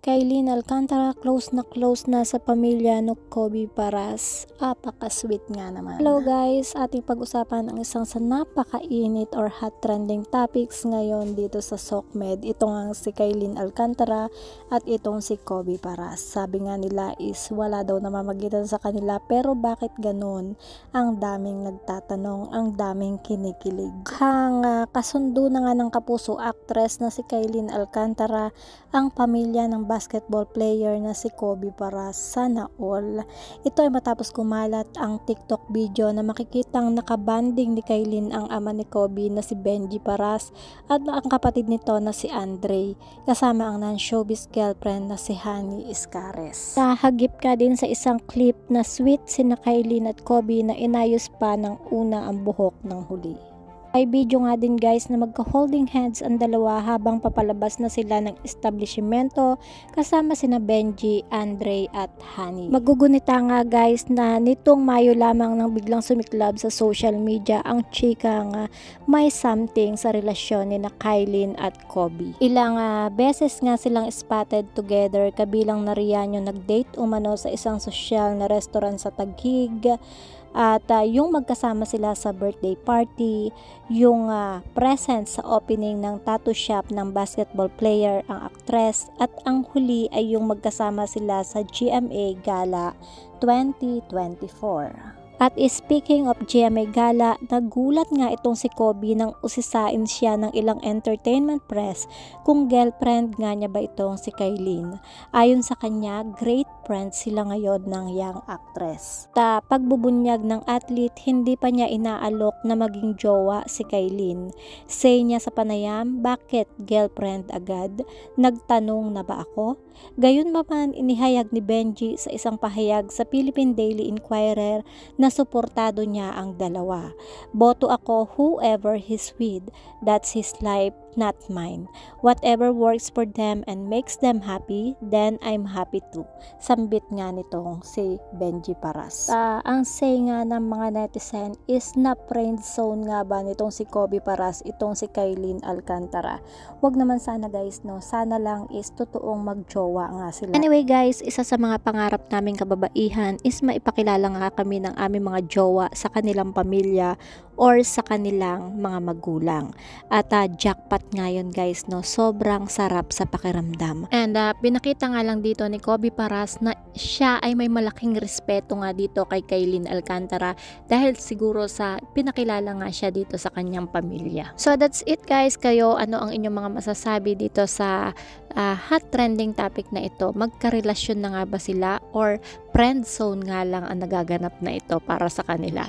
Kailin Alcantara close na sa pamilya no Kobe Paras. Apaka-sweet nga naman. Hello guys, ating pag-usapan ang isang sa napakainit or hot trending topics ngayon dito sa SOCMED. Ito nga si Kailin Alcantara at itong si Kobe Paras. Sabi nga nila is wala daw namamagitan sa kanila, pero bakit ganun? Ang daming nagtatanong, ang daming kinikilig. Kasundo na nga ng kapuso actress na si Kailin Alcantara ang pamilya ng basketball player na si Kobe Paras. Sana all. Ito ay matapos kumalat ang TikTok video na makikitang nakabanding ni Kailin ang ama ni Kobe na si Benji Paras at ang kapatid nito na si Andre, kasama ang non-showbiz girlfriend na si Hani Iscares. Nahagip ka din sa isang clip na sweet sina Kailin at Kobe na inayos pa ng una ang buhok ng huli. May video nga din guys na magka-holding hands ang dalawa habang papalabas na sila ng establishmento kasama sina Benji, Andre at Hani. Magugunita nga guys na nitong Mayo lamang nang biglang sumiklab sa social media ang chika nga may something sa relasyon ni na Kailin at Kobe. Ilang beses nga silang spotted together, kabilang na riyan yung nag-date umano sa isang social na restaurant sa Taguig. At yung magkasama sila sa birthday party, yung present sa opening ng tattoo shop ng basketball player ang actress, at ang huli ay yung magkasama sila sa GMA Gala 2024. At speaking of GMA Gala, nagulat nga itong si Kobe nang usisain siya ng ilang entertainment press kung girlfriend nga niya ba itong si Kailin. Ayon sa kanya, great friends sila ngayon ng young actress. Pagbubunyag ng athlete, hindi pa niya inaalok na maging jowa si Kailin. Say niya sa panayam, bakit girlfriend agad? Nagtanong na ba ako? Gayunpaman, inihayag ni Benji sa isang pahayag sa Philippine Daily Inquirer na suportado niya ang dalawa. Boto ako whoever he's with. That's his life, not mine. Whatever works for them and makes them happy, then I'm happy too. Sambit nga nitong si Benji Paras. Ang say nga ng mga netizen is na friend zone nga ba nitong si Kobe Paras itong si Kailin Alcantara. Wag naman sana guys, no? Sana lang is totoong magjowa nga sila. Anyway guys, isa sa mga pangarap naming kababaihan is maipakilala nga kami ng aming mga jowa sa kanilang pamilya or sa kanilang mga magulang. At jackpot ngayon guys, no? Sobrang sarap sa pakiramdam. And pinakita nga lang dito ni Kobe Paras na siya ay may malaking respeto nga dito kay Kailin Alcantara dahil siguro sa pinakilala nga siya dito sa kanyang pamilya. So that's it guys. Kayo, ano ang inyong mga masasabi dito sa hot trending topic na ito? Magkarelasyon na nga ba sila or friend zone nga lang ang nagaganap na ito para sa kanila?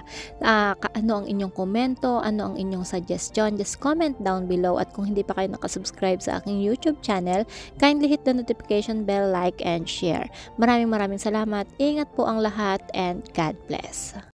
Ano ang inyong komento? Ano ang inyong suggestion? Just comment down below, at kung hindi pa kayo nakasubscribe sa aking YouTube channel, kindly hit the notification bell, like and share. Maraming salamat. Ingat po ang lahat and God bless.